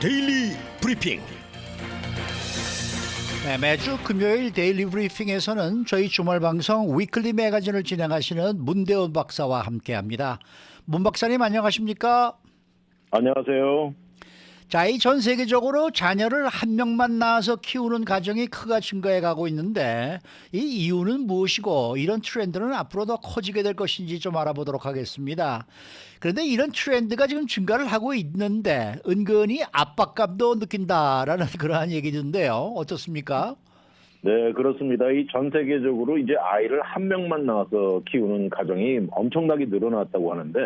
데일리 브리핑. 네, 매주 금요일 데일리 브리핑에서는 저희 주말 방송 위클리 매거진을 진행하시는 문대원 박사와 함께합니다. 문 박사님 안녕하십니까? 안녕하세요. 자, 이 전 세계적으로 자녀를 한 명만 낳아서 키우는 가정이 크게 증가해가고 있는데 이 이유는 무엇이고 이런 트렌드는 앞으로 더 커지게 될 것인지 좀 알아보도록 하겠습니다. 그런데 이런 트렌드가 지금 증가를 하고 있는데 은근히 압박감도 느낀다라는 그러한 얘기던데요. 어떻습니까? 네, 그렇습니다. 이 전 세계적으로 이제 아이를 한 명만 낳아서 키우는 가정이 엄청나게 늘어났다고 하는데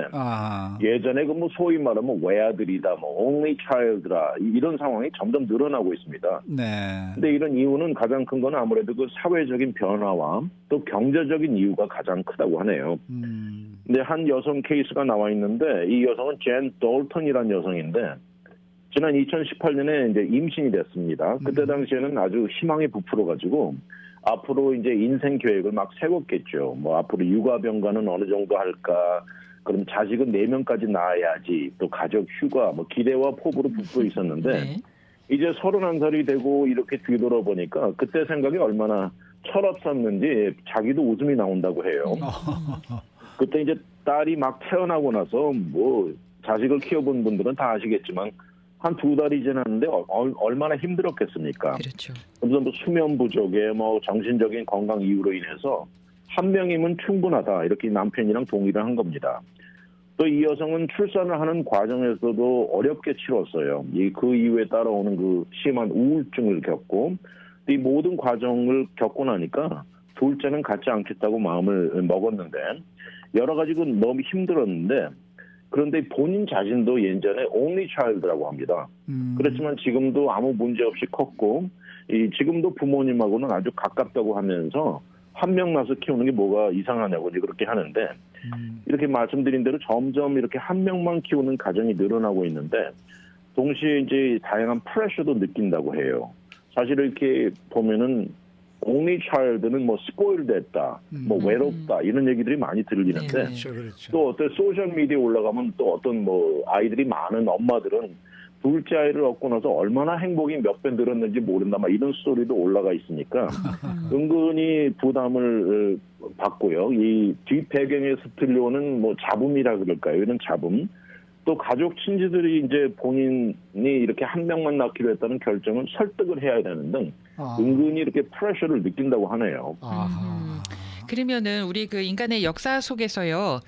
예전에 그 뭐 소위 말하면 외아들이다, 뭐 only child라 이런 상황이 점점 늘어나고 있습니다. 네. 근데 이런 이유는 가장 큰 건 아무래도 그 사회적인 변화와 또 경제적인 이유가 가장 크다고 하네요. 근데 한 여성 케이스가 나와 있는데 이 여성은 젠 돌턴이라는 여성인데 지난 2018년에 이제 임신이 됐습니다. 그때 당시에는 아주 희망이 부풀어가지고 앞으로 이제 인생 계획을 막 세웠겠죠. 뭐 앞으로 육아병가는 어느 정도 할까? 그럼 자식은 4명까지 낳아야지. 또 가족 휴가, 뭐 기대와 포부로 부풀어 있었는데 네. 이제 31살이 되고 이렇게 뒤돌아보니까 그때 생각이 얼마나 철없었는지 자기도 웃음이 나온다고 해요. 그때 이제 딸이 막 태어나고 나서 뭐 자식을 키워본 분들은 다 아시겠지만 한 2달이 지났는데 얼마나 힘들었겠습니까? 그렇죠. 그래서 뭐 수면 부족에 뭐 정신적인 건강 이유로 인해서 한 명이면 충분하다 이렇게 남편이랑 동의를 한 겁니다. 또 이 여성은 출산을 하는 과정에서도 어렵게 치렀어요. 그 이후에 따라오는 그 심한 우울증을 겪고 이 모든 과정을 겪고 나니까 둘째는 갖지 않겠다고 마음을 먹었는데 여러 가지가 너무 힘들었는데 그런데 본인 자신도 예전에 only child라고 합니다. 그렇지만 지금도 아무 문제 없이 컸고 지금도 부모님하고는 아주 가깝다고 하면서 한 명 낳아서 키우는 게 뭐가 이상하냐고 이제 그렇게 하는데 이렇게 말씀드린 대로 점점 이렇게 한 명만 키우는 가정이 늘어나고 있는데 동시에 이제 다양한 프레셔도 느낀다고 해요. 사실 이렇게 보면은 only child는 뭐 스포일 됐다, 뭐 외롭다 이런 얘기들이 많이 들리는데 그렇죠, 그렇죠. 또 어떤 소셜 미디어에 올라가면 또 어떤 뭐 아이들이 많은 엄마들은 둘째 아이를 얻고 나서 얼마나 행복이 몇 배 늘었는지 모른다 막 이런 스토리도 올라가 있으니까 은근히 부담을 받고요. 이 뒷배경에서 들려오는 뭐 잡음이라 그럴까요? 이런 잡음. 또 가족 친지들이 이제 본인이 이렇게 한 명만 낳기로 했다는 결정을 설득을 해야 되는 등 은근히 이렇게 프레셔를 느낀다고 하네요. 그러면은 우리 그 인간의 역사 속에서요.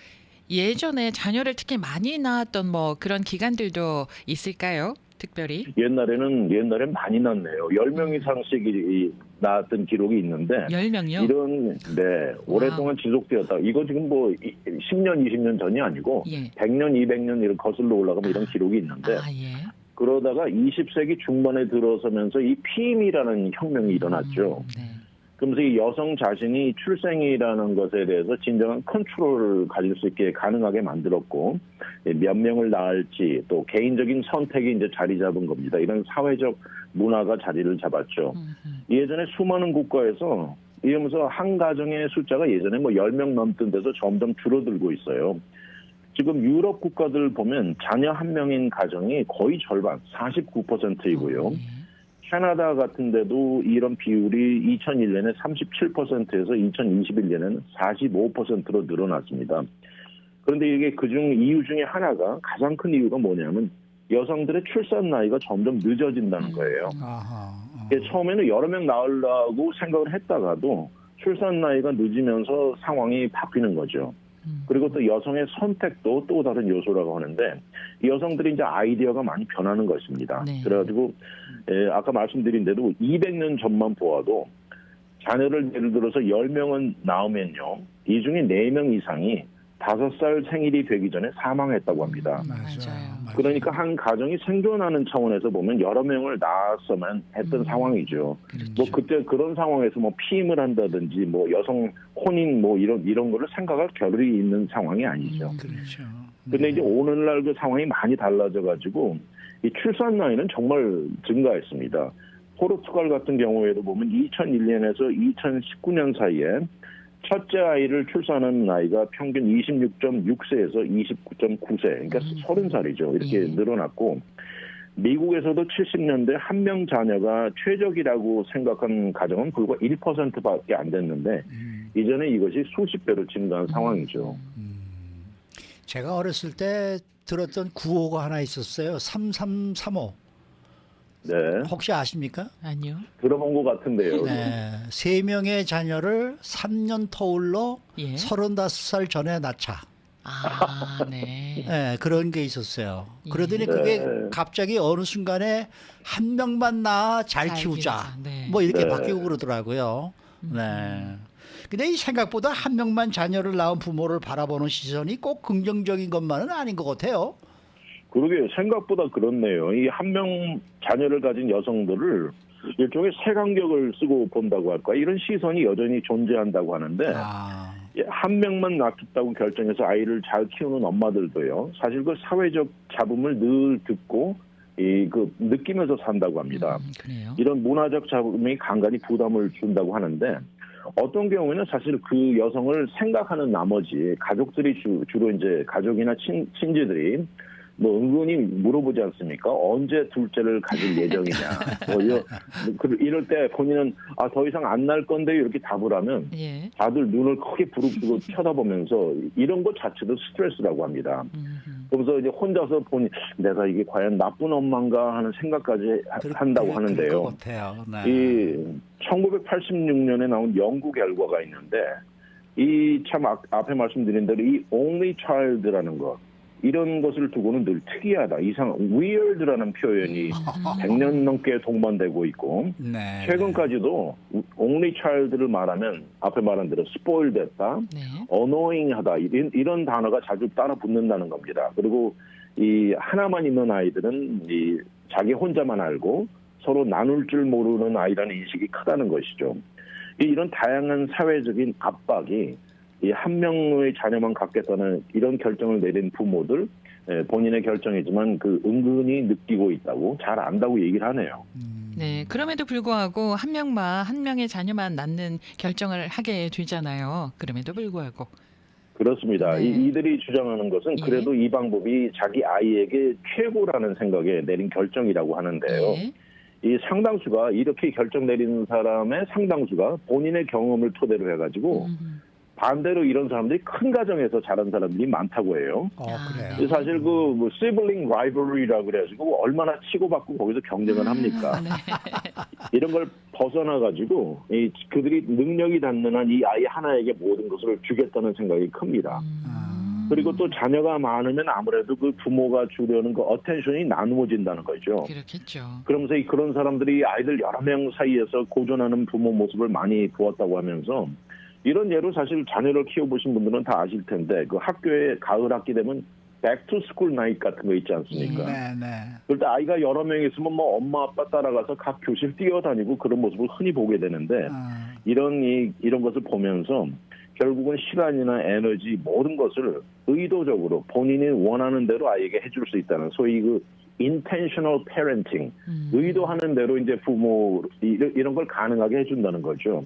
예전에 자녀를 특히 많이 낳았던 뭐 그런 기간들도 있을까요? 특별히? 옛날엔 많이 낳네요. 10명 이상씩 낳았던 기록이 있는데 10명요? 이런 오랫동안 지속되었다. 이거 지금 뭐 10년, 20년 전이 아니고 예. 100년, 200년 이런 거슬러 올라가면 이런 기록이 있는데 예. 그러다가 20세기 중반에 들어서면서 이 피임이라는 혁명이 일어났죠. 네. 그러면서 이 여성 자신이 출생이라는 것에 대해서 진정한 컨트롤을 가질 수 있게 가능하게 만들었고 몇 명을 낳을지 또 개인적인 선택이 이제 자리 잡은 겁니다. 이런 사회적 문화가 자리를 잡았죠. 예전에 수많은 국가에서 이러면서 한 가정의 숫자가 예전에 뭐 10명 넘던 데서 점점 줄어들고 있어요. 지금 유럽 국가들 보면 자녀 한 명인 가정이 거의 절반, 49%이고요. 캐나다 같은 데도 이런 비율이 2001년에 37%에서 2021년에는 45%로 늘어났습니다. 그런데 이게 그중 이유 중에 하나가 가장 큰 이유가 뭐냐면 여성들의 출산 나이가 점점 늦어진다는 거예요. 처음에는 여러 명 낳으려고 생각을 했다가도 출산 나이가 늦으면서 상황이 바뀌는 거죠. 그리고 또 여성의 선택도 또 다른 요소라고 하는데 여성들이 이제 아이디어가 많이 변하는 것입니다. 네. 그래가지고 아까 말씀드린 대로 200년 전만 보아도 자녀를 예를 들어서 10명은 낳으면요. 이 중에 4명 이상이 5살 생일이 되기 전에 사망했다고 합니다. 맞아요. 그러니까 한 가정이 생존하는 차원에서 보면 여러 명을 낳았어만 했던 상황이죠. 그렇죠. 뭐 그때 그런 상황에서 뭐 피임을 한다든지 뭐 여성 혼인 뭐 이런 거를 생각할 겨를이 있는 상황이 아니죠. 그렇죠. 근데 이제 오늘날 그 상황이 많이 달라져 가지고 이 출산 나이는 정말 증가했습니다. 포르투갈 같은 경우에도 보면 2001년에서 2019년 사이에 첫째 아이를 출산하는 나이가 평균 26.6세에서 29.9세, 그러니까 30살이죠. 이렇게 늘어났고 미국에서도 70년대 한 명 자녀가 최적이라고 생각한 가정은 불과 1%밖에 안 됐는데 이전에 이것이 수십 배로 증가한 상황이죠. 제가 어렸을 때 들었던 구호가 하나 있었어요. 3335. 네, 혹시 아십니까? 아니요. 들어본 것 같은데요. 네. 3명의 자녀를 3년 터울로 예. 35살 전에 낳자. 아, 네. 네, 그런 게 있었어요. 그러더니 네. 그게 갑자기 어느 순간에 한 명만 낳아 잘 키우자. 키우자. 네. 뭐 이렇게 네. 바뀌고 그러더라고요. 네. 근데 이 생각보다 한 명만 자녀를 낳은 부모를 바라보는 시선이 꼭 긍정적인 것만은 아닌 것 같아요. 그러게요. 생각보다 그렇네요. 이 한 명 자녀를 가진 여성들을 일종의 색안경을 쓰고 본다고 할까 이런 시선이 여전히 존재한다고 하는데 아, 한 명만 낳겠다고 결정해서 아이를 잘 키우는 엄마들도요. 사실 그 사회적 잡음을 늘 듣고 느끼면서 산다고 합니다. 그래요. 이런 문화적 잡음이 간간히 부담을 준다고 하는데 어떤 경우에는 사실 그 여성을 생각하는 나머지 가족들이 주로 이제 가족이나 친지들이 뭐 은근히 물어보지 않습니까? 언제 둘째를 가질 예정이냐. 이럴 때 본인은 더 이상 안 날 건데 이렇게 답을 하면 예. 다들 눈을 크게 부릅뜨고 쳐다보면서 이런 것 자체도 스트레스라고 합니다. 그래서 이제 혼자서 내가 이게 과연 나쁜 엄마인가 하는 생각까지 한다고 그럴 하는데요. 것 같아요. 네. 이 1986년에 나온 연구 결과가 있는데 이 참 앞에 말씀드린 대로 이 only child라는 것 이런 것을 두고는 늘 특이하다, weird라는 표현이 100년 넘게 동반되고 있고 네. 최근까지도 only child를 말하면 앞에 말한 대로 spoiled했다, 네. annoying하다 이런 단어가 자주 따라 붙는다는 겁니다. 그리고 이 하나만 있는 아이들은 이 자기 혼자만 알고 서로 나눌 줄 모르는 아이라는 인식이 크다는 것이죠. 이런 다양한 사회적인 압박이 이 한 명의 자녀만 갖겠다는 이런 결정을 내린 부모들 본인의 결정이지만 그 은근히 느끼고 있다고 잘 안다고 얘기를 하네요. 네. 그럼에도 불구하고 한 명의 자녀만 낳는 결정을 하게 되잖아요. 그럼에도 불구하고. 그렇습니다. 네. 이들이 주장하는 것은 예. 그래도 이 방법이 자기 아이에게 최고라는 생각에 내린 결정이라고 하는데요. 예. 이 상당수가 이렇게 결정 내리는 사람의 상당수가 본인의 경험을 토대로 해가지고 반대로 이런 사람들이 큰 가정에서 자란 사람들이 많다고 해요. 그래요. 사실 뭐 sibling rivalry라고 그래가지고 얼마나 치고받고 거기서 경쟁을 합니까? 네. 이런 걸 벗어나가지고 그들이 능력이 닿는 한 이 아이 하나에게 모든 것을 주겠다는 생각이 큽니다. 그리고 또 자녀가 많으면 아무래도 그 부모가 주려는 그 어텐션이 나누어진다는 거죠. 그렇겠죠. 그러면서 그런 사람들이 아이들 여러 명 사이에서 고전하는 부모 모습을 많이 보았다고 하면서 이런 예로 사실 자녀를 키워보신 분들은 다 아실 텐데 그 학교에 가을 학기 되면 백투스쿨 나잇 같은 거 있지 않습니까? 네, 네. 그럴 때 아이가 여러 명 있으면 뭐 엄마 아빠 따라가서 각 교실 뛰어다니고 그런 모습을 흔히 보게 되는데 이런 것을 보면서 결국은 시간이나 에너지 모든 것을 의도적으로 본인이 원하는 대로 아이에게 해줄 수 있다는 소위 그 intentional parenting, 의도하는 대로 이제 부모 이런 걸 가능하게 해준다는 거죠.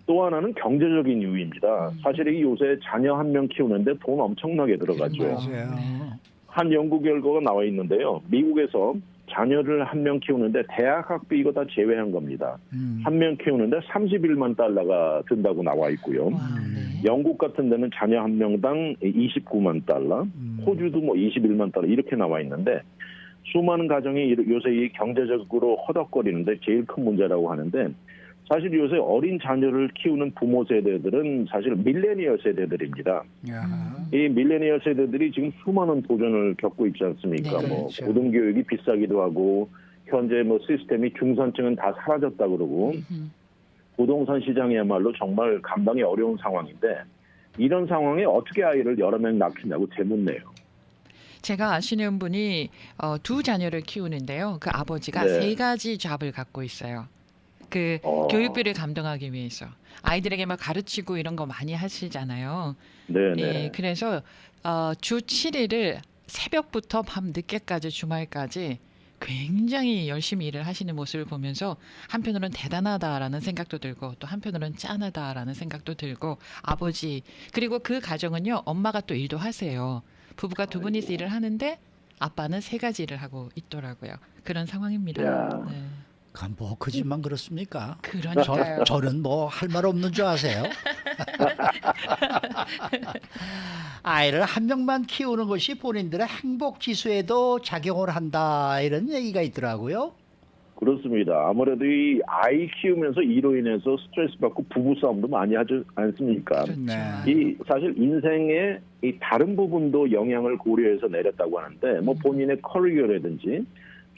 또 하나는 경제적인 이유입니다. 사실 이 요새 자녀 한 명 키우는데 돈 엄청나게 들어가죠. 맞아요. 한 연구 결과가 나와 있는데요. 미국에서 자녀를 한 명 키우는데 대학 학비 이거 다 제외한 겁니다. 한 명 키우는데 31만 달러가 든다고 나와 있고요. 와, 네. 영국 같은 데는 자녀 한 명당 29만 달러, 호주도 뭐 21만 달러 이렇게 나와 있는데 수많은 가정이 요새 이 경제적으로 허덕거리는데 제일 큰 문제라고 하는데 사실 요새 어린 자녀를 키우는 부모 세대들은 사실 밀레니얼 세대들입니다. 이 밀레니얼 세대들이 지금 수많은 도전을 겪고 있지 않습니까? 네, 뭐 그렇죠. 고등교육이 비싸기도 하고 현재 뭐 시스템이 중산층은 다 사라졌다 그러고 부동산 시장이야말로 정말 감당이 어려운 상황인데 이런 상황에 어떻게 아이를 여러 명 낳겠냐고 되묻네요. 제가 아시는 분이 두 자녀를 키우는데요. 그 아버지가 네. 3가지 잡을 갖고 있어요. 그 교육비를 감당하기 위해서 아이들에게 막 가르치고 이런 거 많이 하시잖아요. 네네. 예, 그래서 주 7일을 새벽부터 밤 늦게까지 주말까지 굉장히 열심히 일을 하시는 모습을 보면서 한편으로는 대단하다라는 생각도 들고 또 한편으로는 짠하다라는 생각도 들고 아버지 그리고 그 가정은요 엄마가 또 일도 하세요. 부부가 두 분이서 일을 하는데 아빠는 3가지 일을 하고 있더라고요. 그런 상황입니다. 야. 네. 뭐 그 집만 그렇습니까? 그러니까요. 저는 뭐 할 말 없는 줄 아세요? 아이를 한 명만 키우는 것이 본인들의 행복 지수에도 작용을 한다 이런 얘기가 있더라고요. 그렇습니다. 아무래도 이 아이 키우면서 이로 인해서 스트레스 받고 부부싸움도 많이 하지 않습니까? 그렇죠. 네. 이 사실 인생의 이 다른 부분도 영향을 고려해서 내렸다고 하는데 뭐 본인의 커리어라든지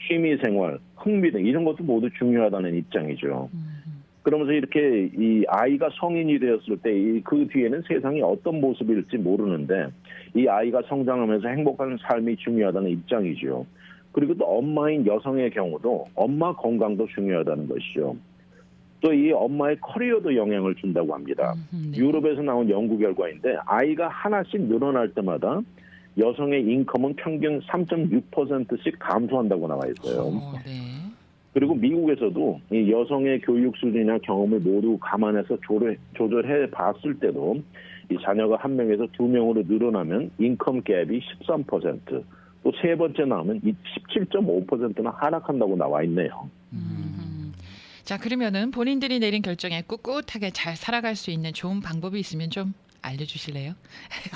취미생활, 흥미 등 이런 것도 모두 중요하다는 입장이죠. 그러면서 이렇게 이 아이가 성인이 되었을 때 그 뒤에는 세상이 어떤 모습일지 모르는데 이 아이가 성장하면서 행복한 삶이 중요하다는 입장이죠. 그리고 또 엄마인 여성의 경우도 엄마 건강도 중요하다는 것이죠. 또 이 엄마의 커리어도 영향을 준다고 합니다. 네. 유럽에서 나온 연구 결과인데 아이가 하나씩 늘어날 때마다 여성의 인컴은 평균 3.6%씩 감소한다고 나와 있어요. 네. 그리고 미국에서도 이 여성의 교육 수준이나 경험을 모두 감안해서 조절해 봤을 때도 이 자녀가 1명에서 2명으로 늘어나면 인컴 갭이 13%, 또 3번째 나오면 이 17.5%나 하락한다고 나와 있네요. 자, 그러면은 본인들이 내린 결정에 꿋꿋하게 잘 살아갈 수 있는 좋은 방법이 있으면 좀 알려주실래요?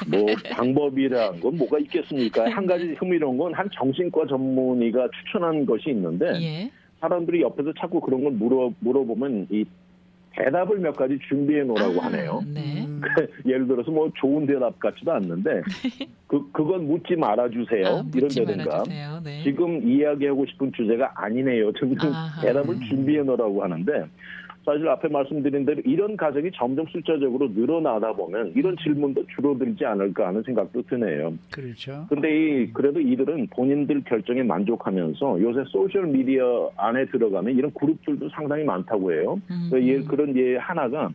뭐 방법이란 건 뭐가 있겠습니까? 한 가지 흥미로운 건 한 정신과 전문의가 추천한 것이 있는데 예. 사람들이 옆에서 자꾸 그런 걸 물어보면 이 대답을 몇 가지 준비해 놓으라고 하네요. 네. 예를 들어서 뭐 좋은 대답 같지도 않는데 그건 묻지 말아주세요. 묻지 이런다든가 말아주세요. 네. 지금 이야기하고 싶은 주제가 아니네요. 등등 아하. 대답을 준비해 놓으라고 하는데 사실 앞에 말씀드린 대로 이런 가정이 점점 숫자적으로 늘어나다 보면 이런 질문도 줄어들지 않을까 하는 생각도 드네요. 그렇죠. 근데 그래도 이들은 본인들 결정에 만족하면서 요새 소셜 미디어 안에 들어가면 이런 그룹들도 상당히 많다고 해요. 그런 예 하나가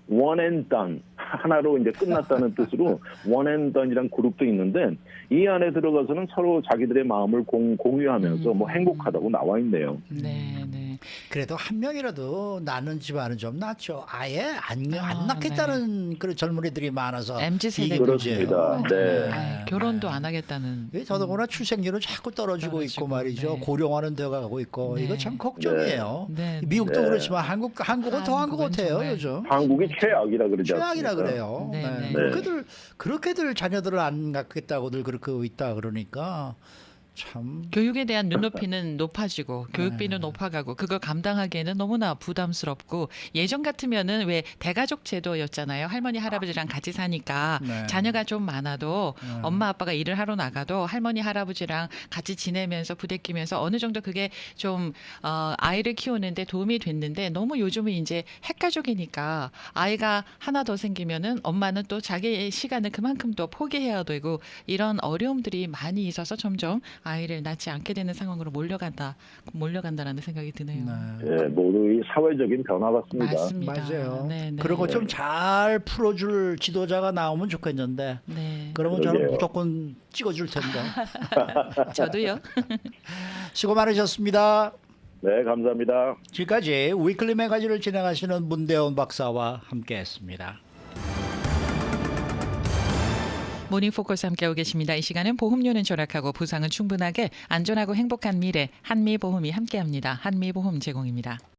one and done, 하나로 이제 끝났다는 뜻으로 one and done이라는 그룹도 있는데 이 안에 들어가서는 서로 자기들의 마음을 공유하면서 뭐 행복하다고 나와 있네요. 네, 네. 그래도 한 명이라도 낳는 집안은 좀 낫죠. 아예 안 아, 낳겠다는 그런 젊은이들이 많아서 MZ 세대 이게 그렇습니다. 문제예요. 네. 아이, 결혼도 안 하겠다는. 더더구나 출생률은 자꾸 떨어지고 있고 떨어지고, 말이죠. 네. 고령화는 되어가고 있고 네. 이거 참 걱정이에요. 네. 미국도 네. 그렇지만 한국은 더 한 것 한국은 같아요 정말. 요즘. 한국이 최악이라 그러지 최악이라 않습니까? 그래요. 네, 네. 네. 그렇게들 자녀들을 안 갖겠다고들 그렇게 있다 그러니까 참. 교육에 대한 눈높이는 높아지고 교육비는 높아가고 그걸 감당하기에는 너무나 부담스럽고 예전 같으면은 왜 대가족 제도였잖아요. 할머니 할아버지랑 같이 사니까 네. 자녀가 좀 많아도 엄마 아빠가 일을 하러 나가도 할머니 할아버지랑 같이 지내면서 부대끼면서 어느 정도 그게 좀 아이를 키우는데 도움이 됐는데 너무 요즘은 이제 핵가족이니까 아이가 하나 더 생기면은 엄마는 또 자기의 시간을 그만큼 또 포기해야 되고 이런 어려움들이 많이 있어서 점점 아이를 낳지 않게 되는 상황으로 몰려간다라는 생각이 드네요. 네. 예, 모두 이 사회적인 변화 같습니다. 맞습니다. 맞아요. 네, 네. 그런 거 좀 잘 풀어줄 지도자가 나오면 좋겠는데 네. 그러면 저는 그러게요. 무조건 찍어줄 텐데. 저도요. 수고 많으셨습니다. 네, 감사합니다. 지금까지 위클리 매거진을 진행하시는 문대원 박사와 함께했습니다. 모닝 포커스 함께하고 계십니다. 이 시간은 보험료는 절약하고 부상은 충분하게 안전하고 행복한 미래 한미보험이 함께합니다. 한미보험 제공입니다.